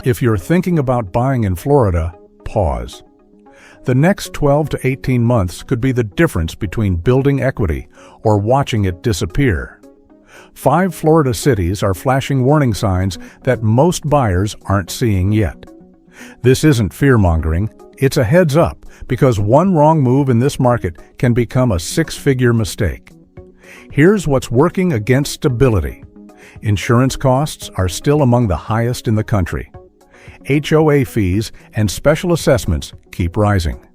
If you're thinking about buying in Florida, pause. The next 12 to 18 months could be the difference between building equity or watching it disappear. 5 Florida cities are flashing warning signs that most buyers aren't seeing yet. This isn't fear-mongering, it's a heads up, because one wrong move in this market can become a 6-figure mistake. Here's what's working against stability. Insurance costs are still among the highest in the country. HOA fees and special assessments keep rising.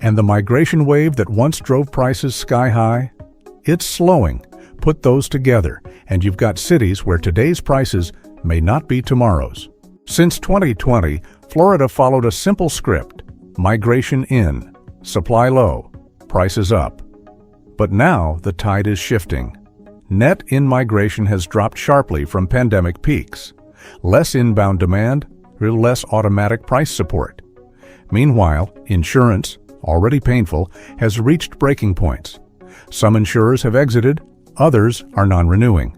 And the migration wave that once drove prices sky high? It's slowing. Put those together, and you've got cities where today's prices may not be tomorrow's. Since 2020, Florida followed a simple script: migration in, supply low, prices up. But now the tide is shifting. Net in-migration has dropped sharply from pandemic peaks. Less inbound demand, less automatic price support. Meanwhile, insurance, already painful, has reached breaking points. Some insurers have exited, others are non-renewing.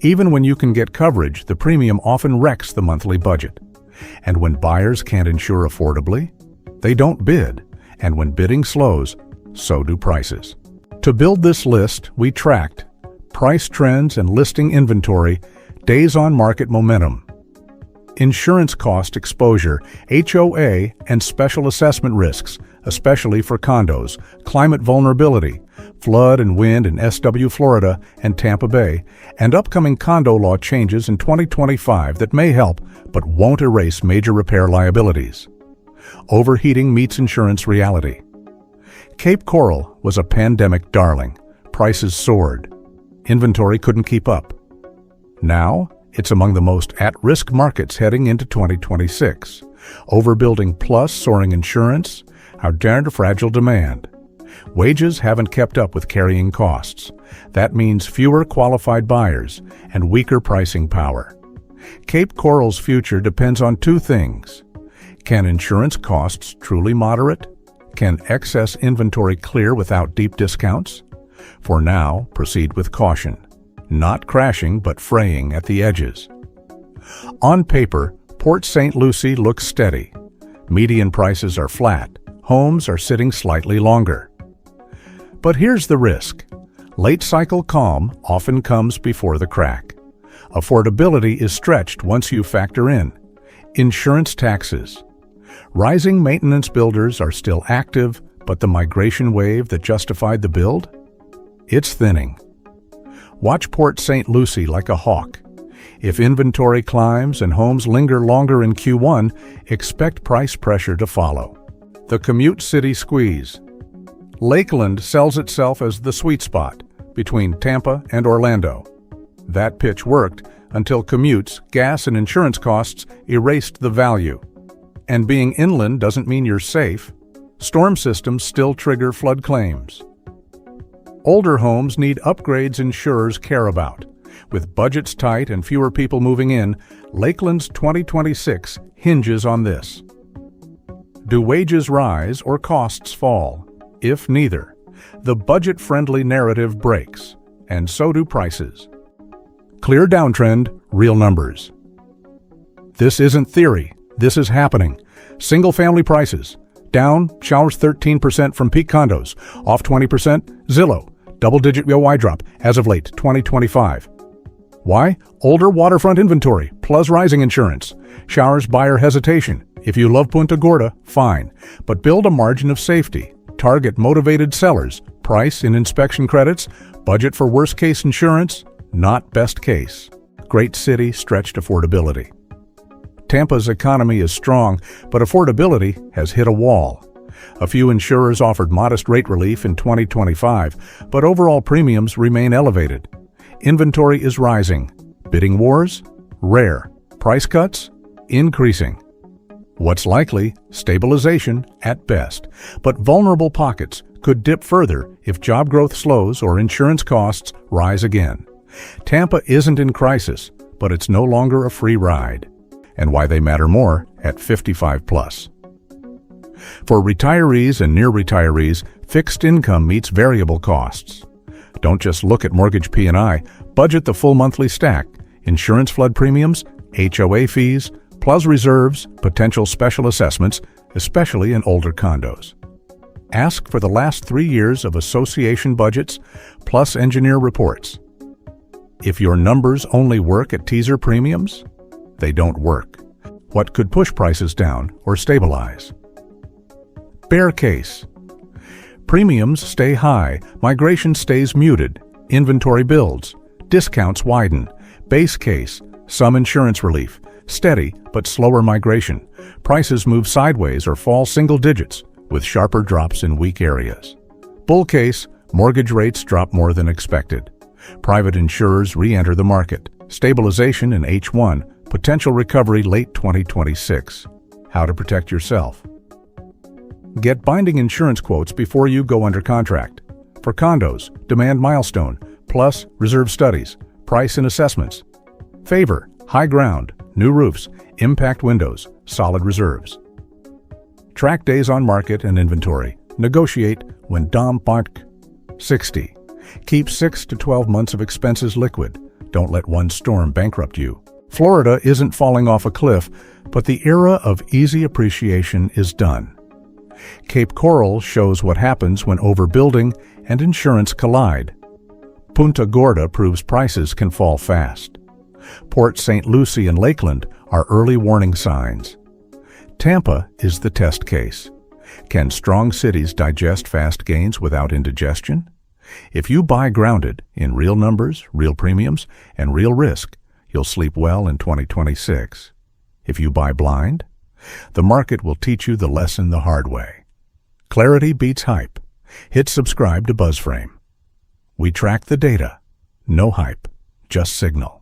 Even when you can get coverage, the premium often wrecks the monthly budget. And when buyers can't insure affordably, they don't bid. And when bidding slows, so do prices. To build this list, we tracked price trends and listing inventory, days on market momentum, insurance cost exposure, HOA and special assessment risks, especially for condos, climate vulnerability, flood and wind in SW Florida and Tampa Bay, and upcoming condo law changes in 2025 that may help but won't erase major repair liabilities. Overheating meets insurance reality. Cape Coral was a pandemic darling. Prices soared. Inventory couldn't keep up. Now, it's among the most at-risk markets heading into 2026. Overbuilding plus soaring insurance, our darned fragile demand. Wages haven't kept up with carrying costs. That means fewer qualified buyers and weaker pricing power. Cape Coral's future depends on 2 things. Can insurance costs truly moderate? Can excess inventory clear without deep discounts? For now, proceed with caution. Not crashing, but fraying at the edges. On paper, Port St. Lucie looks steady. Median prices are flat. Homes are sitting slightly longer. But here's the risk. Late cycle calm often comes before the crack. Affordability is stretched once you factor in insurance taxes. Rising maintenance builders are still active, but the migration wave that justified the build? It's thinning. Watch Port St. Lucie like a hawk. If inventory climbs and homes linger longer in Q1, expect price pressure to follow. The commute city squeeze. Lakeland sells itself as the sweet spot between Tampa and Orlando. That pitch worked until commutes, gas, and insurance costs erased the value. And being inland doesn't mean you're safe. Storm systems still trigger flood claims. Older homes need upgrades insurers care about. With budgets tight and fewer people moving in, Lakeland's 2026 hinges on this. Do wages rise or costs fall? If neither, the budget-friendly narrative breaks, and so do prices. Clear downtrend, real numbers. This isn't theory, this is happening. Single-family prices, down, showers 13% from peak condos, off 20%, Zillow, double-digit YOY drop as of late 2025. Why? Older waterfront inventory, plus rising insurance. Showers buyer hesitation. If you love Punta Gorda, fine. But build a margin of safety. Target motivated sellers. Price in inspection credits. Budget for worst-case insurance. Not best case. Great city, stretched affordability. Tampa's economy is strong, but affordability has hit a wall. A few insurers offered modest rate relief in 2025, but overall premiums remain elevated. Inventory is rising. Bidding wars? Rare. Price cuts? Increasing. What's likely? Stabilization at best. But vulnerable pockets could dip further if job growth slows or insurance costs rise again. Tampa isn't in crisis, but it's no longer a free ride. And why they matter more at 55 plus. For retirees and near retirees, fixed income meets variable costs. Don't just look at mortgage P&I, budget the full monthly stack, insurance flood premiums, HOA fees, plus plus reserves, potential special assessments, especially in older condos. Ask for the last 3 years of association budgets, plus engineer reports. If your numbers only work at teaser premiums, they don't work. What could push prices down or stabilize? Bear case. Premiums stay high, migration stays muted, inventory builds, discounts widen. Base case, some insurance relief, steady but slower migration. Prices move sideways or fall single digits, with sharper drops in weak areas. Bull case, mortgage rates drop more than expected. Private insurers re-enter the market. Stabilization in H1, potential recovery late 2026. How to protect yourself. Get binding insurance quotes before you go under contract. For condos, demand milestone, plus reserve studies, price and assessments. Favor, high ground, new roofs, impact windows, solid reserves. Track days on market and inventory. Negotiate when DOM Park 60. Keep 6 to 12 months of expenses liquid. Don't let one storm bankrupt you. Florida isn't falling off a cliff, but the era of easy appreciation is done. Cape Coral shows what happens when overbuilding and insurance collide. Punta Gorda proves prices can fall fast. Port St. Lucie and Lakeland are early warning signs. Tampa is the test case. Can strong cities digest fast gains without indigestion? If you buy grounded in real numbers, real premiums, and real risk, you'll sleep well in 2026. If you buy blind, the market will teach you the lesson the hard way. Clarity beats hype. Hit subscribe to BuzzFrame. We track the data. No hype, just signal.